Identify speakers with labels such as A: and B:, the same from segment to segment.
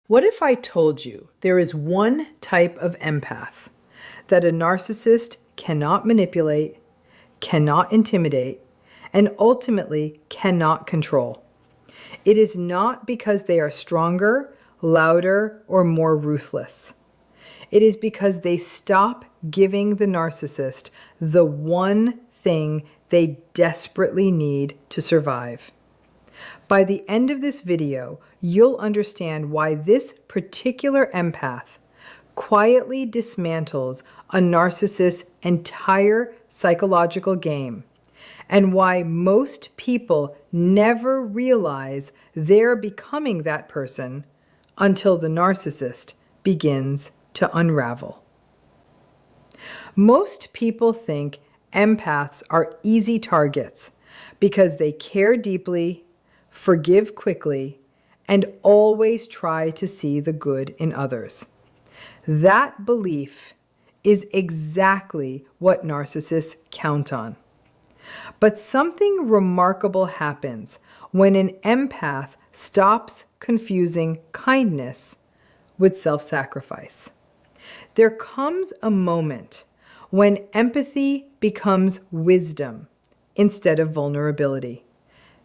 A: What if I told you there is one type of empath that a narcissist cannot manipulate, cannot intimidate, and ultimately cannot control? It is not because they are stronger, louder, or more ruthless. It is because they stop giving the narcissist the one thing they desperately need to survive. By the end of this video, you'll understand why this particular empath quietly dismantles a narcissist's entire psychological game, and why most people never realize they're becoming that person until the narcissist begins to unravel. Most people think empaths are easy targets because they care deeply, forgive quickly, and always try to see the good in others. That belief is exactly what narcissists count on. But something remarkable happens when an empath stops confusing kindness with self-sacrifice. There comes a moment when empathy becomes wisdom instead of vulnerability.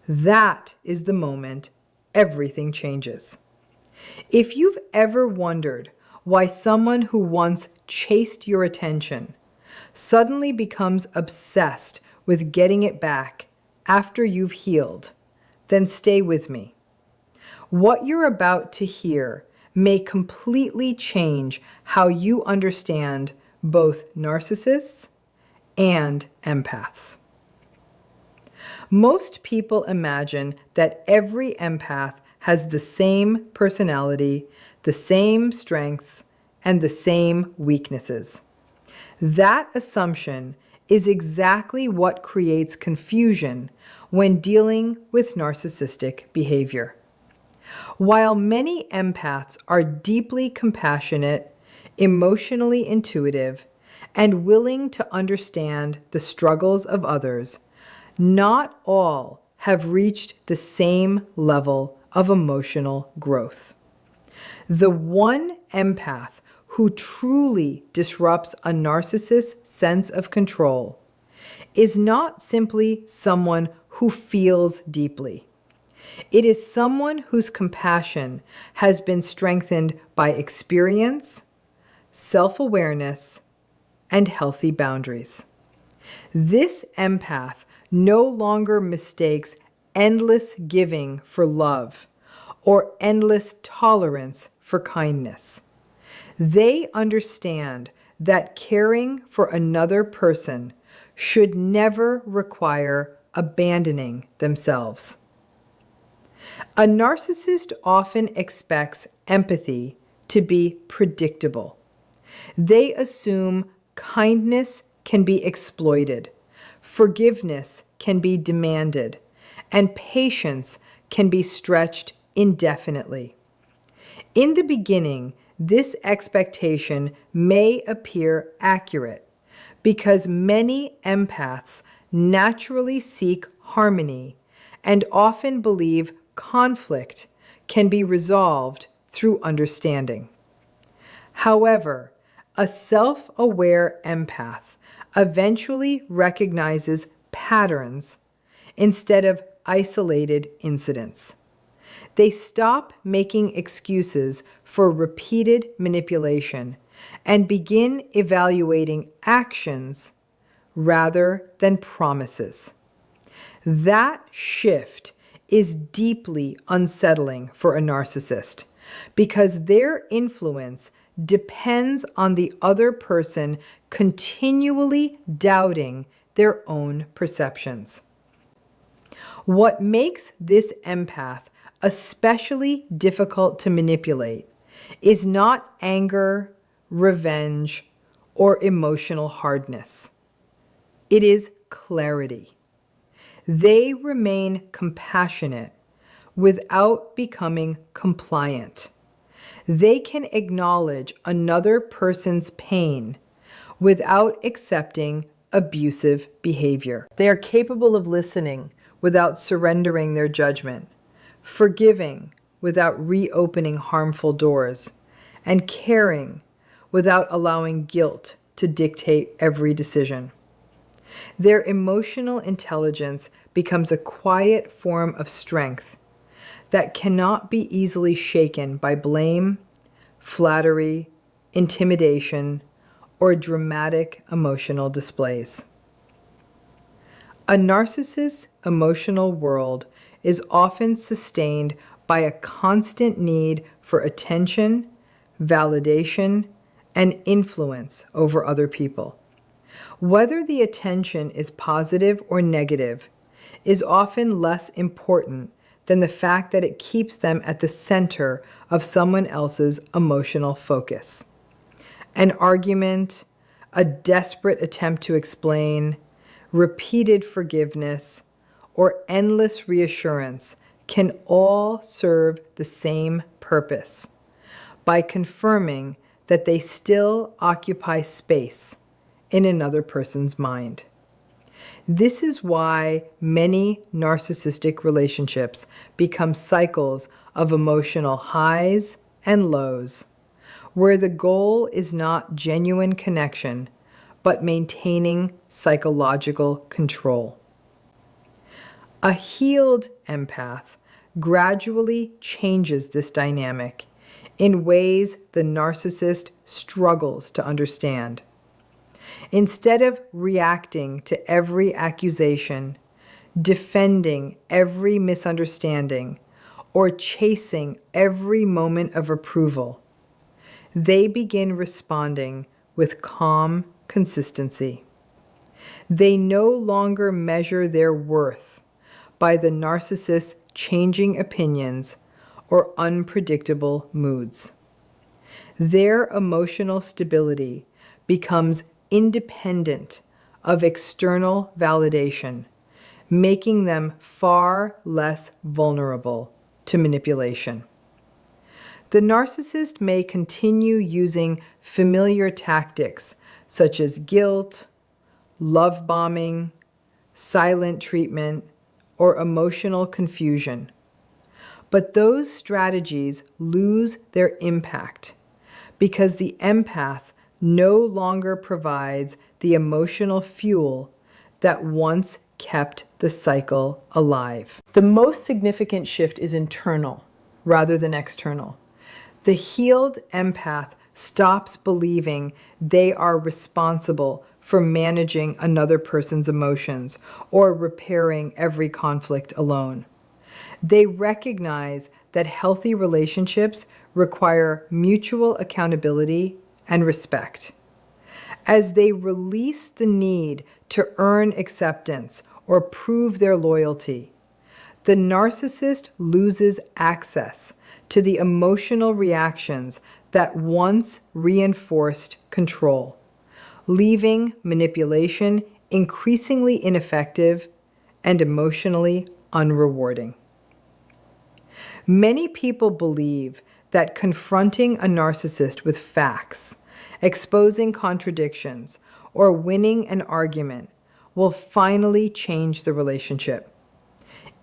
A: That is the moment everything changes. If you've ever wondered why someone who once chased your attention suddenly becomes obsessed with getting it back after you've healed, then stay with me. What you're about to hear may completely change how you understand both narcissists and empaths. Most people imagine that every empath has the same personality, the same strengths, and the same weaknesses. That assumption is exactly what creates confusion when dealing with narcissistic behavior. While many empaths are deeply compassionate, emotionally intuitive, and willing to understand the struggles of others, not all have reached the same level of emotional growth. The one empath who truly disrupts a narcissist's sense of control is not simply someone who feels deeply. It is someone whose compassion has been strengthened by experience, self-awareness, and healthy boundaries. This empath no longer mistakes endless giving for love or endless tolerance for kindness. They understand that caring for another person should never require abandoning themselves. A narcissist often expects empathy to be predictable. They assume kindness can be exploited, forgiveness can be demanded, and patience can be stretched indefinitely. In the beginning, this expectation may appear accurate because many empaths naturally seek harmony and often believe conflict can be resolved through understanding. However, a self-aware empath eventually recognizes patterns instead of isolated incidents. They stop making excuses for repeated manipulation and begin evaluating actions rather than promises. That shift is deeply unsettling for a narcissist because their influence depends on the other person continually doubting their own perceptions. What makes this empath especially difficult to manipulate is not anger, revenge, or emotional hardness. It is clarity. They remain compassionate without becoming compliant. They can acknowledge another person's pain without accepting abusive behavior. They are capable of listening without surrendering their judgment, forgiving without reopening harmful doors, and caring without allowing guilt to dictate every decision. Their emotional intelligence becomes a quiet form of strength that cannot be easily shaken by blame, flattery, intimidation, or dramatic emotional displays. A narcissist's emotional world is often sustained by a constant need for attention, validation, and influence over other people. Whether the attention is positive or negative is often less important than the fact that it keeps them at the center of someone else's emotional focus. An argument, a desperate attempt to explain, repeated forgiveness, or endless reassurance can all serve the same purpose by confirming that they still occupy space in another person's mind. This is why many narcissistic relationships become cycles of emotional highs and lows, where the goal is not genuine connection, but maintaining psychological control. A healed empath gradually changes this dynamic in ways the narcissist struggles to understand. Instead of reacting to every accusation, defending every misunderstanding, or chasing every moment of approval, they begin responding with calm consistency. They no longer measure their worth by the narcissist's changing opinions or unpredictable moods. Their emotional stability becomes independent of external validation, making them far less vulnerable to manipulation. The narcissist may continue using familiar tactics such as guilt, love bombing, silent treatment, or emotional confusion. But those strategies lose their impact because the empath no longer provides the emotional fuel that once kept the cycle alive. The most significant shift is internal rather than external. The healed empath stops believing they are responsible for managing another person's emotions or repairing every conflict alone. They recognize that healthy relationships require mutual accountability and respect. As they release the need to earn acceptance or prove their loyalty, the narcissist loses access to the emotional reactions that once reinforced control, leaving manipulation increasingly ineffective and emotionally unrewarding. Many people believe that confronting a narcissist with facts, exposing contradictions, or winning an argument will finally change the relationship.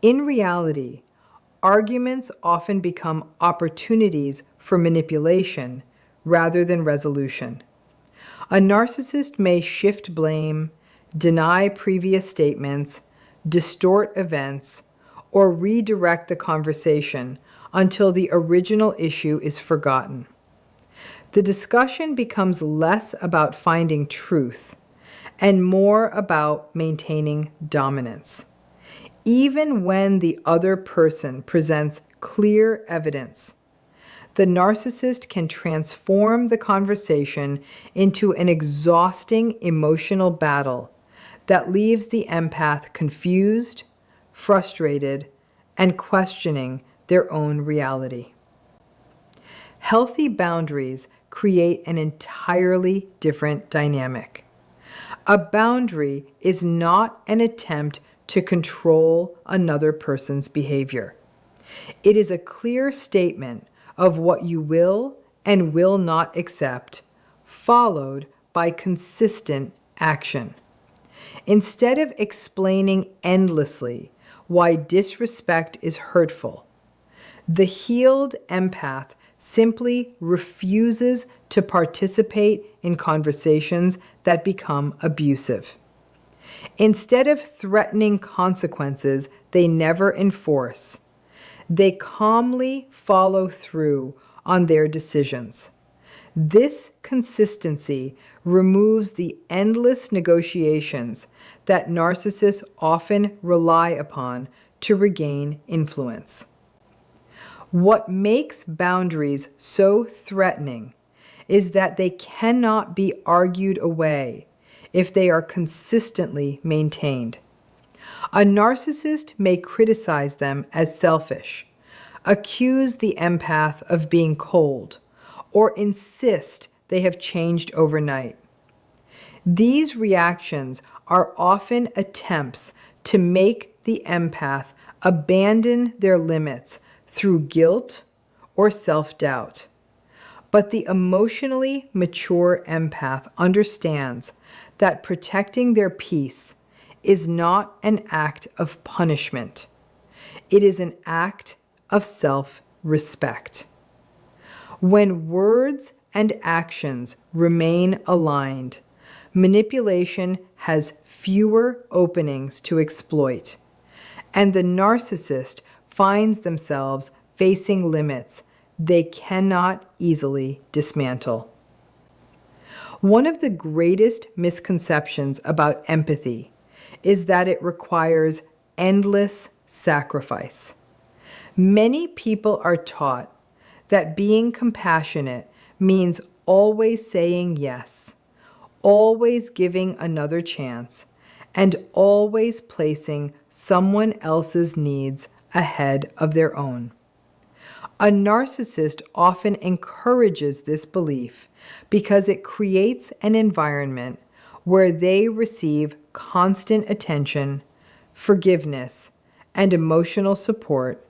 A: In reality, arguments often become opportunities for manipulation rather than resolution. A narcissist may shift blame, deny previous statements, distort events, or redirect the conversation until the original issue is forgotten. The discussion becomes less about finding truth and more about maintaining dominance. Even when the other person presents clear evidence, the narcissist can transform the conversation into an exhausting emotional battle that leaves the empath confused, frustrated, and questioning their own reality. Healthy boundaries create an entirely different dynamic. A boundary is not an attempt to control another person's behavior. It is a clear statement of what you will and will not accept, followed by consistent action. Instead of explaining endlessly why disrespect is hurtful, The healed empath simply refuses to participate in conversations that become abusive. Instead of threatening consequences they never enforce, they calmly follow through on their decisions. This consistency removes the endless negotiations that narcissists often rely upon to regain influence. What makes boundaries so threatening is that they cannot be argued away if they are consistently maintained. A narcissist may criticize them as selfish, accuse the empath of being cold, or insist they have changed overnight. These reactions are often attempts to make the empath abandon their limits through guilt or self-doubt. But the emotionally mature empath understands that protecting their peace is not an act of punishment. It is an act of self-respect. When words and actions remain aligned, manipulation has fewer openings to exploit, and the narcissist finds themselves facing limits they cannot easily dismantle. One of the greatest misconceptions about empathy is that it requires endless sacrifice. Many people are taught that being compassionate means always saying yes, always giving another chance, and always placing someone else's needs ahead of their own. A narcissist often encourages this belief because it creates an environment where they receive constant attention, forgiveness, and emotional support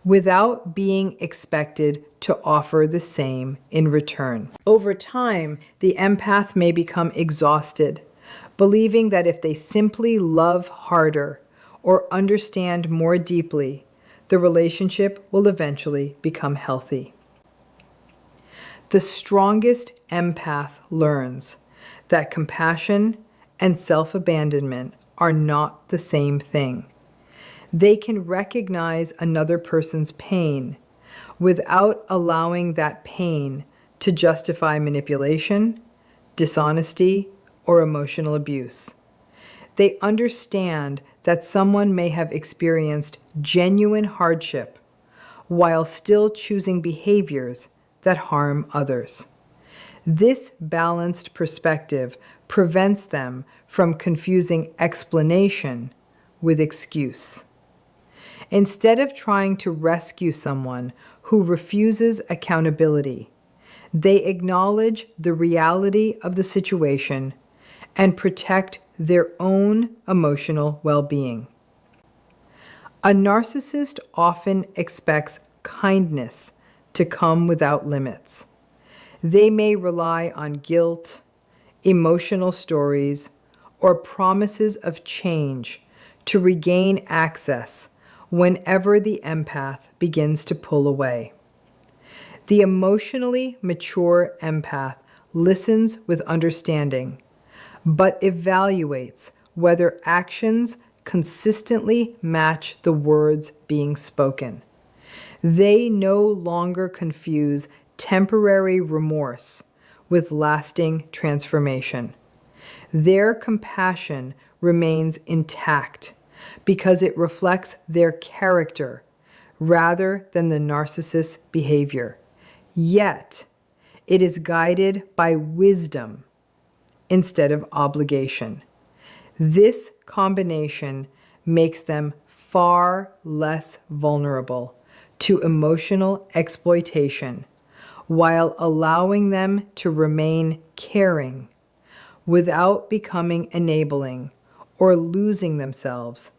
A: without being expected to offer the same in return. Over time, the empath may become exhausted, believing that if they simply love harder or understand more deeply, the relationship will eventually become healthy. The strongest empath learns that compassion and self-abandonment are not the same thing. They can recognize another person's pain without allowing that pain to justify manipulation, dishonesty, or emotional abuse. They understand that someone may have experienced genuine hardship while still choosing behaviors that harm others. This balanced perspective prevents them from confusing explanation with excuse. Instead of trying to rescue someone who refuses accountability, they acknowledge the reality of the situation and protect their own emotional well-being. A narcissist often expects kindness to come without limits. They may rely on guilt, emotional stories, or promises of change to regain access whenever the empath begins to pull away. The emotionally mature empath listens with understanding, but evaluates whether actions consistently match the words being spoken. They no longer confuse temporary remorse with lasting transformation. Their compassion remains intact because it reflects their character rather than the narcissist's behavior. Yet, it is guided by wisdom instead of obligation. This combination makes them far less vulnerable to emotional exploitation while allowing them to remain caring without becoming enabling or losing themselves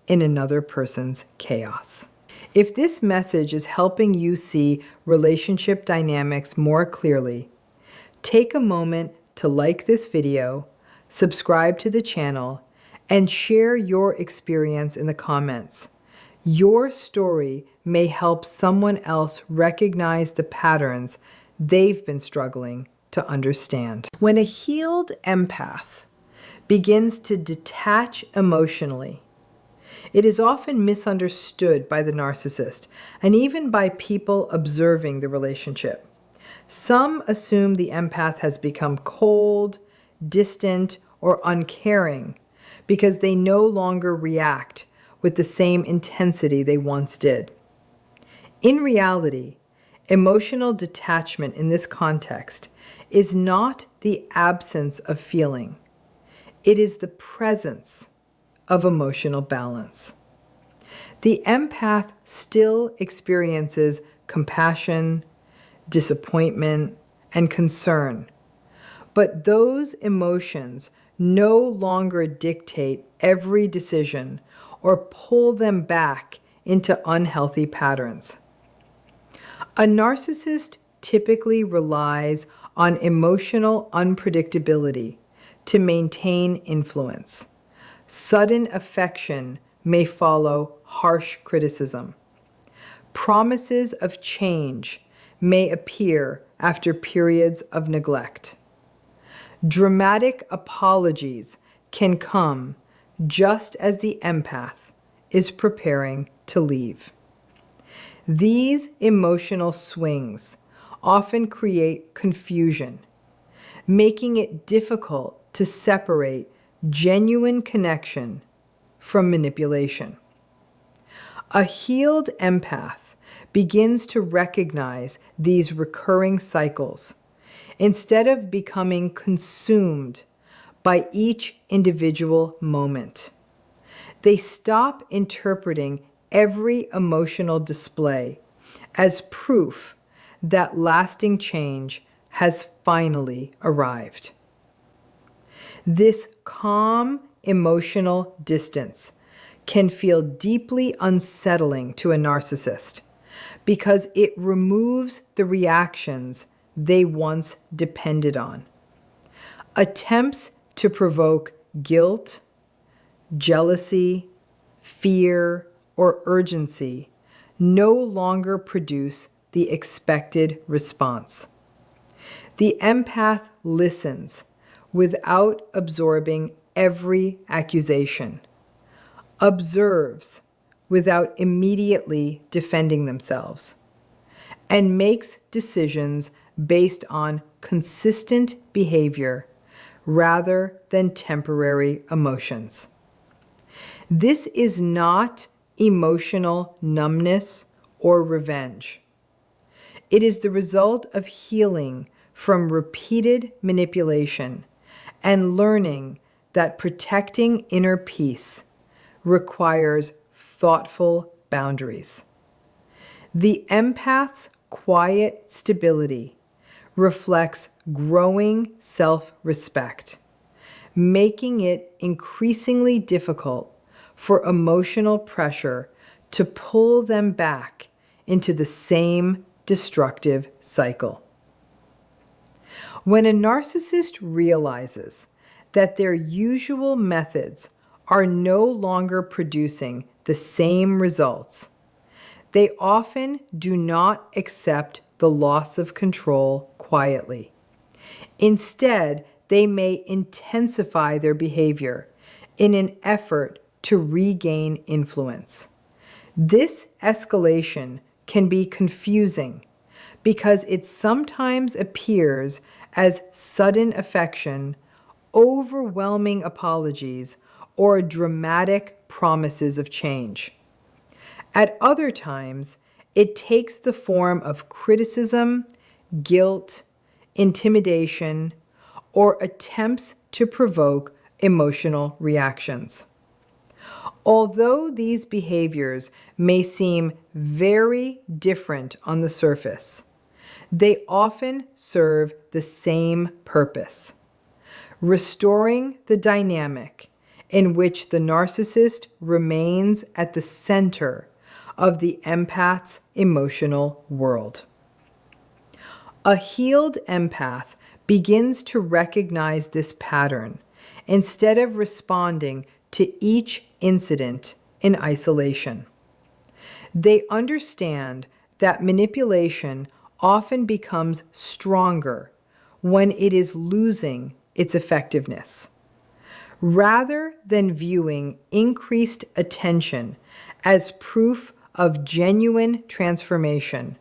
A: in another person's chaos. If this message is helping you see relationship dynamics more clearly, take a moment to like this video, subscribe to the channel, and share your experience in the comments. Your story may help someone else recognize the patterns they've been struggling to understand. When a healed empath begins to detach emotionally, it is often misunderstood by the narcissist and even by people observing the relationship. Some assume the empath has become cold, distant, or uncaring because they no longer react with the same intensity they once did. In reality, emotional detachment in this context is not the absence of feeling. It is the presence of emotional balance. The empath still experiences compassion, disappointment, and concern, but those emotions no longer dictate every decision or pull them back into unhealthy patterns. A narcissist typically relies on emotional unpredictability to maintain influence. Sudden affection may follow harsh criticism. Promises of change may appear after periods of neglect. Dramatic apologies can come just as the empath is preparing to leave. These emotional swings often create confusion, making it difficult to separate genuine connection from manipulation. A healed empath begins to recognize these recurring cycles instead of becoming consumed by each individual moment. They stop interpreting every emotional display as proof that lasting change has finally arrived. This calm emotional distance can feel deeply unsettling to a narcissist because it removes the reactions they once depended on. Attempts to provoke guilt, jealousy, fear, or urgency no longer produce the expected response. The empath listens without absorbing every accusation, observes without immediately defending themselves, and makes decisions based on consistent behavior rather than temporary emotions. This is not emotional numbness or revenge. It is the result of healing from repeated manipulation and learning that protecting inner peace requires thoughtful boundaries. The empath's quiet stability reflects growing self-respect, making it increasingly difficult for emotional pressure to pull them back into the same destructive cycle. When a narcissist realizes that their usual methods are no longer producing the same results, they often do not accept the loss of control quietly. Instead, they may intensify their behavior in an effort to regain influence. This escalation can be confusing because it sometimes appears as sudden affection, overwhelming apologies, or dramatic promises of change. At other times, it takes the form of criticism, guilt, intimidation, or attempts to provoke emotional reactions. Although these behaviors may seem very different on the surface, they often serve the same purpose: restoring the dynamic in which the narcissist remains at the center of the empath's emotional world. A healed empath begins to recognize this pattern instead of responding to each incident in isolation. They understand that manipulation often becomes stronger when it is losing its effectiveness. Rather than viewing increased attention as proof of genuine transformation,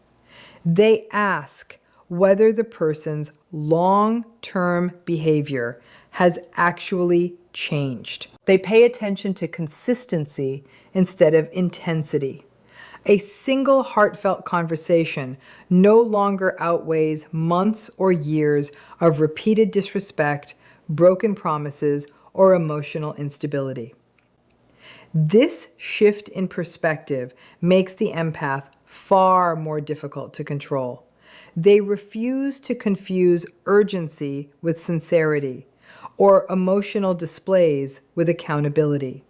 A: they ask whether the person's long-term behavior has actually changed. They pay attention to consistency instead of intensity. A single heartfelt conversation no longer outweighs months or years of repeated disrespect, broken promises, or emotional instability. This shift in perspective makes the empath far more difficult to control. They refuse to confuse urgency with sincerity or emotional displays with accountability.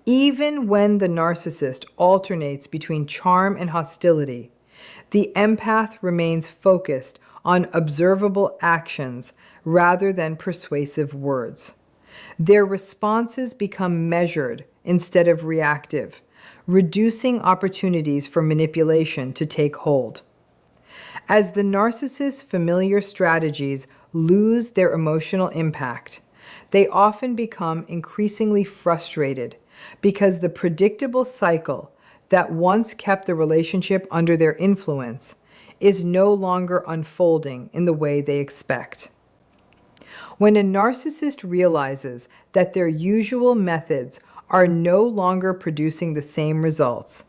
A: Even when the narcissist alternates between charm and hostility, the empath remains focused on observable actions rather than persuasive words. Their responses become measured instead of reactive, reducing opportunities for manipulation to take hold. As the narcissist's familiar strategies lose their emotional impact, they often become increasingly frustrated because the predictable cycle that once kept the relationship under their influence is no longer unfolding in the way they expect. When a narcissist realizes that their usual methods are no longer producing the same results,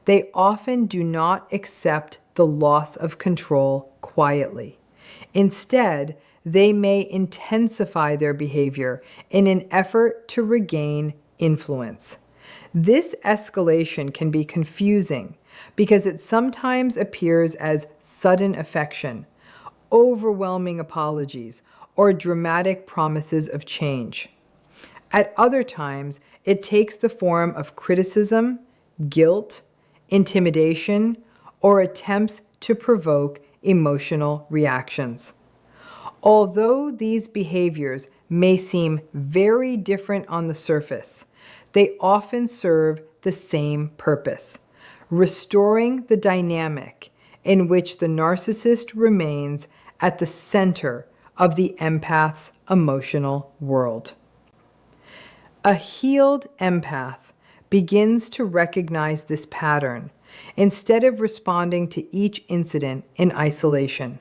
A: they often do not accept the loss of control quietly. Instead, they may intensify their behavior in an effort to regain influence. This escalation can be confusing because it sometimes appears as sudden affection, overwhelming apologies, or dramatic promises of change. At other times, it takes the form of criticism, guilt, intimidation, or attempts to provoke emotional reactions. Although these behaviors may seem very different on the surface, they often serve the same purpose: restoring the dynamic in which the narcissist remains at the center of the empath's emotional world. A healed empath begins to recognize this pattern instead of responding to each incident in isolation.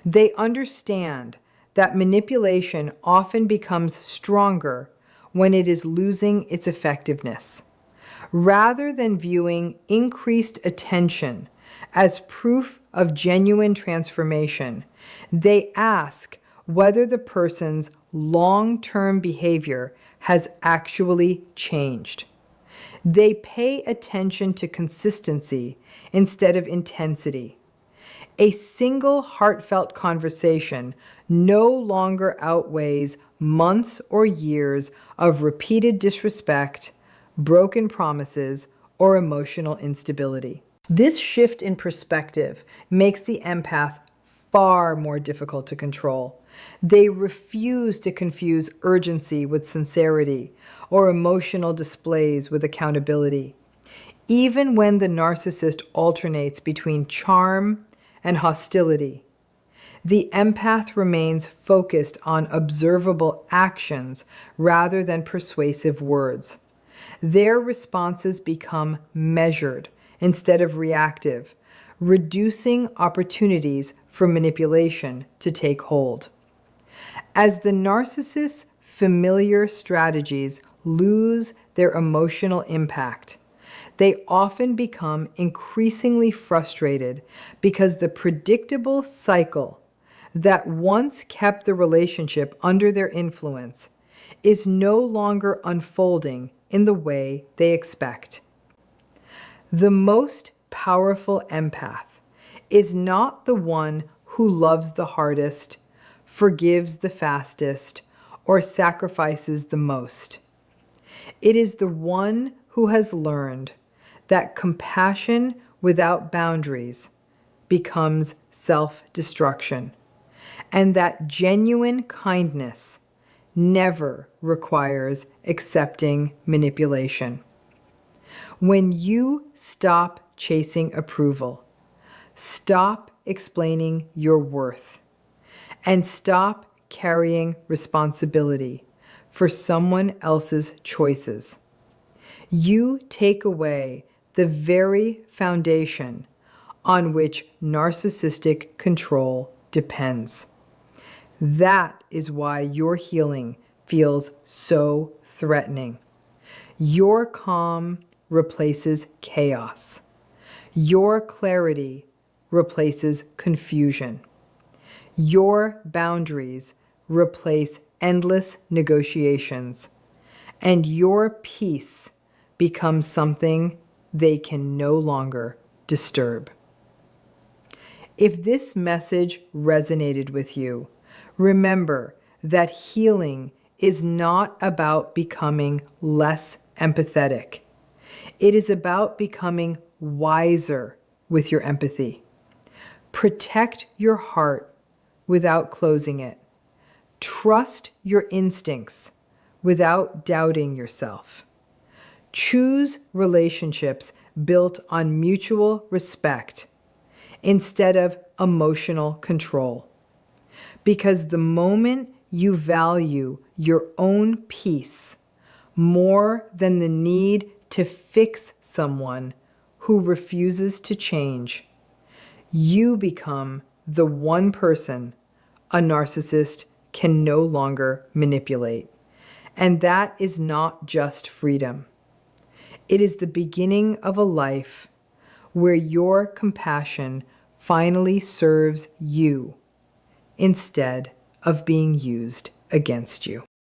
A: They understand that manipulation often becomes stronger when it is losing its effectiveness. Rather than viewing increased attention as proof of genuine transformation, they ask whether the person's long-term behavior has actually changed. They pay attention to consistency instead of intensity. A single heartfelt conversation no longer outweighs months or years of repeated disrespect, broken promises, or emotional instability. This shift in perspective makes the empath far more difficult to control. They refuse to confuse urgency with sincerity or emotional displays with accountability. Even when the narcissist alternates between charm and hostility, the empath remains focused on observable actions rather than persuasive words. Their responses become measured instead of reactive, reducing opportunities for manipulation to take hold. As the narcissist's familiar strategies lose their emotional impact, they often become increasingly frustrated because the predictable cycle that once kept the relationship under their influence is no longer unfolding in the way they expect. The most powerful empath is not the one who loves the hardest, forgives the fastest, or sacrifices the most. It is the one who has learned that compassion without boundaries becomes self-destruction, and that genuine kindness never requires accepting manipulation. When you stop chasing approval. Stop explaining your worth. And stop carrying responsibility for someone else's choices. You take away the very foundation on which narcissistic control depends. That is why your healing feels so threatening. Your calm replaces chaos. Your clarity replaces confusion. Your boundaries replace endless negotiations, and your peace becomes something they can no longer disturb. If this message resonated with you, remember that healing is not about becoming less empathetic. It is about becoming wiser with your empathy. Protect your heart without closing it. Trust your instincts without doubting yourself. Choose relationships built on mutual respect instead of emotional control. Because the moment you value your own peace more than the need to fix someone who refuses to change, you become the one person a narcissist can no longer manipulate. And that is not just freedom. It is the beginning of a life where your compassion finally serves you instead of being used against you.